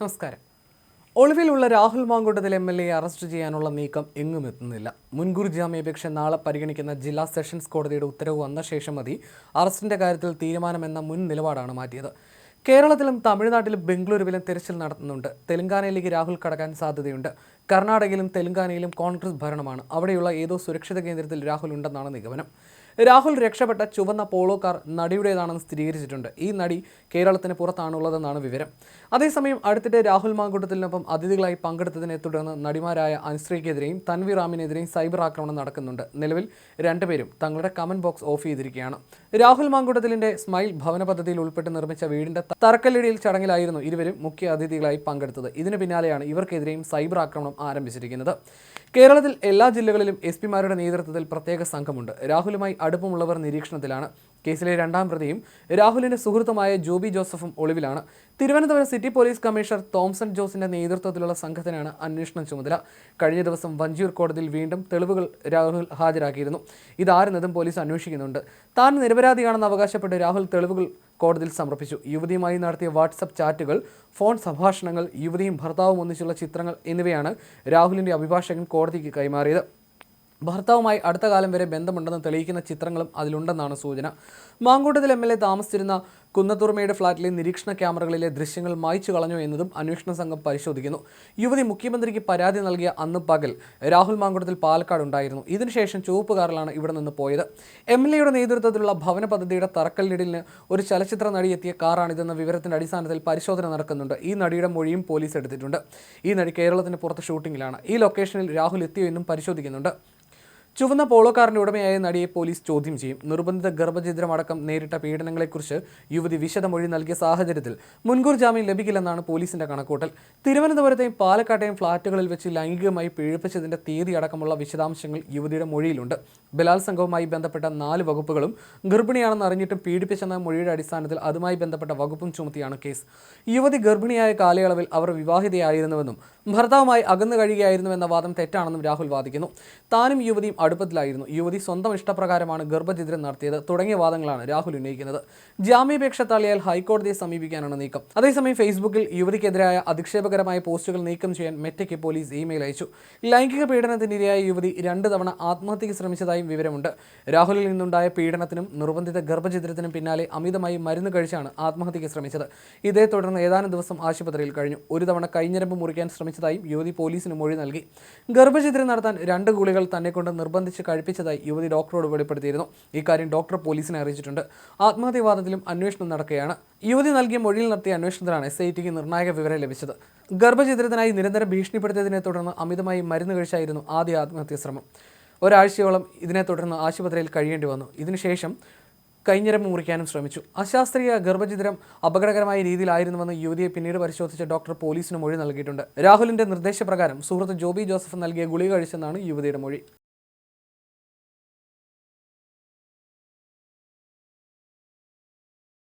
നമസ്കാരം. ഒളിവിലുള്ള Rahul Mamkootathil MLA arrest ചെയ്യാനുള്ള നീക്കം എങ്ങും എത്തുന്നില്ല. മുൻകൂർ ജാമ്യാപേക്ഷ നാളെ പരിഗണിക്കുന്ന ജില്ലാ സെഷൻസ് കോടതിയുടെ ഉത്തരവ് വന്ന ശേഷം മതി അറസ്റ്റിന്റെ കാര്യത്തിൽ തീരുമാനമെന്ന മുൻ നിലപാടാണ് മാറ്റിയത്. കേരളത്തിലും തമിഴ്നാട്ടിലും ബംഗളൂരുവിലും തിരച്ചിൽ നടത്തുന്നുണ്ട്. തെലങ്കാനയിലേക്ക് രാഹുൽ കടക്കാൻ സാധ്യതയുണ്ട്. കർണാടകയിലും തെലങ്കാനയിലും കോൺഗ്രസ് ഭരണമാണ്. അവിടെയുള്ള ഏതോ സുരക്ഷിത കേന്ദ്രത്തിൽ രാഹുൽ ഉണ്ടെന്നാണ് നിഗമനം. രാഹുൽ രക്ഷപ്പെട്ട ചുവന്ന പോളോ കാർ നടിയുടേതാണെന്ന് സ്ഥിരീകരിച്ചിട്ടുണ്ട്. ഈ നടി കേരളത്തിന് പുറത്താണുള്ളതെന്നാണ് വിവരം. അതേസമയം അടുത്തിടെ രാഹുൽ മാങ്കൂട്ടത്തിനൊപ്പം അതിഥികളായി പങ്കെടുത്തതിനെ തുടർന്ന് നടിമാരായ അനുശ്രീക്കെതിരെയും തൻവീർ റാമിനെതിരെയും സൈബർ ആക്രമണം നടക്കുന്നുണ്ട്. നിലവിൽ രണ്ടുപേരും തങ്ങളുടെ കമന്റ് ബോക്സ് ഓഫ് ചെയ്തിരിക്കുകയാണ്. രാഹുൽ മാങ്കൂട്ടത്തിലിന്റെ സ്മൈൽ ഭവന പദ്ധതിയിൽ ഉൾപ്പെട്ട് നിർമ്മിച്ച വീടിന്റെ തറക്കല്ലിടിയിൽ ചടങ്ങിലായിരുന്നു ഇരുവരും മുഖ്യ അതിഥികളായി പങ്കെടുത്തത്. ഇതിന് പിന്നാലെയാണ് ഇവർക്കെതിരെയും സൈബർ ആക്രമണം ആരംഭിച്ചിരിക്കുന്നത്. കേരളത്തിൽ എല്ലാ ജില്ലകളിലും SP-മാരുടെ നേതൃത്വത്തിൽ പ്രത്യേക സംഘമുണ്ട്. രാഹുലുമായി അടുപ്പമുള്ളവർ നിരീക്ഷണത്തിലാണ്. കേസിലെ രണ്ടാം പ്രതിയും രാഹുലിന്റെ സുഹൃത്തുമായ ജോബി ജോസഫും ഒളിവിലാണ്. Thiruvananthapuram city police commissioner Thomson ജോസിന്റെ നേതൃത്വത്തിലുള്ള സംഘത്തിനാണ് അന്വേഷണം ചുമതല. കഴിഞ്ഞ ദിവസം വഞ്ചിയൂർ കോടതിയിൽ വീണ്ടും തെളിവുകൾ രാഹുൽ ഹാജരാക്കിയിരുന്നു. ഇതാരെന്നതും പോലീസ് അന്വേഷിക്കുന്നുണ്ട്. താൻ നിരപരാധിയാണെന്ന് അവകാശപ്പെട്ട് രാഹുൽ തെളിവുകൾ കോടതിയിൽ സമർപ്പിച്ചു. യുവതിയുമായി നടത്തിയ വാട്സപ്പ് ചാറ്റുകൾ, ഫോൺ സംഭാഷണങ്ങൾ, യുവതിയും ഭർത്താവും ഒന്നിച്ചുള്ള ചിത്രങ്ങൾ എന്നിവയാണ് രാഹുലിന്റെ അഭിഭാഷകൻ കോടതിക്ക് കൈമാറിയത്. ഭർത്താവുമായി അടുത്ത കാലം വരെ ബന്ധമുണ്ടെന്ന് തെളിയിക്കുന്ന ചിത്രങ്ങളും അതിലുണ്ടെന്നാണ് സൂചന. മാങ്കൂട്ടത്തിൽ MLA താമസിച്ചിരുന്ന കുന്നത്തൂർമയുടെ ഫ്ളാറ്റിലെ നിരീക്ഷണ ക്യാമറകളിലെ ദൃശ്യങ്ങൾ മായ്ച്ചു കളഞ്ഞു എന്നതും അന്വേഷണ സംഘം പരിശോധിക്കുന്നു. യുവതി മുഖ്യമന്ത്രിക്ക് പരാതി നൽകിയ അന്ന് പകൽ രാഹുൽ മാങ്കൂട്ടത്തിൽ പാലക്കാട് ഉണ്ടായിരുന്നു. ഇതിനുശേഷം ചുവപ്പ് കാറിലാണ് ഇവിടെ നിന്ന് പോയത്. MLAയുടെ നേതൃത്വത്തിലുള്ള ഭവന പദ്ധതിയുടെ തറക്കല്ലിടലിന് ഒരു ചലച്ചിത്ര നടി എത്തിയ കാറാണിതെന്ന വിവരത്തിന്റെ അടിസ്ഥാനത്തിൽ പരിശോധന നടക്കുന്നുണ്ട്. ഈ നടിയുടെ മൊഴിയും പോലീസ് എടുത്തിട്ടുണ്ട്. ഈ നടി കേരളത്തിന് പുറത്ത് ഷൂട്ടിങ്ങിലാണ്. ഈ ലൊക്കേഷനിൽ രാഹുൽ എത്തിയോ എന്നും പരിശോധിക്കുന്നുണ്ട്. ചുവന്ന പോളോ കാറിന്റെ ഉടമയായ നടിയെ പോലീസ് ചോദ്യം ചെയ്യും. നിർബന്ധിത ഗർഭഛിദ്രമടക്കം നേരിട്ട പീഡനങ്ങളെക്കുറിച്ച് യുവതി വിശദമൊഴി നൽകിയ സാഹചര്യത്തിൽ മുൻകൂർ ജാമ്യം ലഭിക്കില്ലെന്നാണ് പോലീസിന്റെ കണക്കൂട്ടൽ. തിരുവനന്തപുരത്തെയും പാലക്കാട്ടെയും ഫ്ളാറ്റുകളിൽ വെച്ച് ലൈംഗികമായി പീഡിപ്പിച്ചതിന്റെ തീയതി അടക്കമുള്ള വിശദാംശങ്ങൾ യുവതിയുടെ മൊഴിയിലുണ്ട്. ബലാത്സംഗവുമായി ബന്ധപ്പെട്ട 4 വകുപ്പുകളും ഗർഭിണിയാണെന്ന് അറിഞ്ഞിട്ടും പീഡിപ്പിച്ചെന്ന മൊഴിയുടെ അടിസ്ഥാനത്തിൽ അതുമായി ബന്ധപ്പെട്ട വകുപ്പും ചുമത്തിയാണ് കേസ്. യുവതി ഗർഭിണിയായ കാലയളവിൽ അവർ വിവാഹിതയായിരുന്നുവെന്നും ഭർത്താവുമായി അകന്നു കഴിയുകയായിരുന്നുവെന്ന വാദം തെറ്റാണെന്നും രാഹുൽ വാദിക്കുന്നു. താനും യുവതിയും അടുപ്പത്തിലായിരുന്നു. യുവതി സ്വന്തം ഇഷ്ടപ്രകാരമാണ് ഗർഭഛിദ്രം നടത്തിയത് തുടങ്ങിയ വാദങ്ങളാണ് രാഹുൽ ഉന്നയിക്കുന്നത്. ജാമ്യാപേക്ഷ തള്ളിയാൽ ഹൈക്കോടതിയെ സമീപിക്കാനാണ് നീക്കം. അതേസമയം ഫേസ്ബുക്കിൽ യുവതിക്കെതിരായ അധിക്ഷേപകരമായ പോസ്റ്റുകൾ നീക്കം ചെയ്യാൻ മെറ്റയ്ക്ക് പോലീസ് ഇമെയിൽ അയച്ചു. ലൈംഗിക പീഡനത്തിനിരയായ യുവതി 2 തവണ ആത്മഹത്യയ്ക്ക് ശ്രമിച്ചതായും വിവരമുണ്ട്. രാഹുലിൽ നിന്നുണ്ടായ പീഡനത്തിനും നിർബന്ധിത ഗർഭഛിദ്രത്തിനും പിന്നാലെ അമിതമായി മരുന്ന് കഴിച്ചാണ് ആത്മഹത്യയ്ക്ക് ശ്രമിച്ചത്. ഇതേ തുടർന്ന് ഏതാനും ദിവസം ആശുപത്രിയിൽ കഴിഞ്ഞു. ഒരു തവണ കൈഞ്ഞരമ്പ് മുറിക്കാൻ ശ്രമിച്ചതായും യുവതി പോലീസിന് മൊഴി നൽകി. ഗർഭഛിദ്രം നടത്താൻ 2 ഗുളികൾ തന്നെക്കൊണ്ട് നിർബന്ധിച്ച് കഴിപ്പിച്ചതായി യുവതി ഡോക്ടറോട് വെളിപ്പെടുത്തിയിരുന്നു. ഇക്കാര്യം ഡോക്ടർ പോലീസിനെ അറിയിച്ചിട്ടുണ്ട്. ആത്മഹത്യവാദത്തിലും അന്വേഷണം നടക്കുകയാണ്. യുവതി നൽകിയ മൊഴിയിൽ നടത്തിയ അന്വേഷണത്തിലാണ് SITക്ക് നിർണായക വിവരം ലഭിച്ചത്. ഗർഭഛിദ്രത്തിനായി നിരന്തരം ഭീഷണിപ്പെടുത്തിയതിനെ തുടർന്ന് അമിതമായി മരുന്ന് കഴിച്ചായിരുന്നു ആദ്യ ആത്മഹത്യാ ശ്രമം. ഒരാഴ്ചയോളം ഇതിനെ തുടർന്ന് ആശുപത്രിയിൽ കഴിയേണ്ടി വന്നു. ഇതിനുശേഷം കൈഞ്ഞരമ്പ് മുറിക്കാനും ശ്രമിച്ചു. അശാസ്ത്രീയ ഗർഭഛിദ്രം അപകടകരമായ രീതിയിലായിരുന്നുവെന്ന് യുവതിയെ പിന്നീട് പരിശോധിച്ച ഡോക്ടർ പോലീസിന് മൊഴി നൽകിയിട്ടുണ്ട്. രാഹുലിന്റെ നിർദ്ദേശപ്രകാരം സുഹൃത്ത് ജോബി ജോസഫ് നൽകിയ ഗുളിക കഴിച്ചെന്നാണ് യുവതിയുടെ മൊഴി.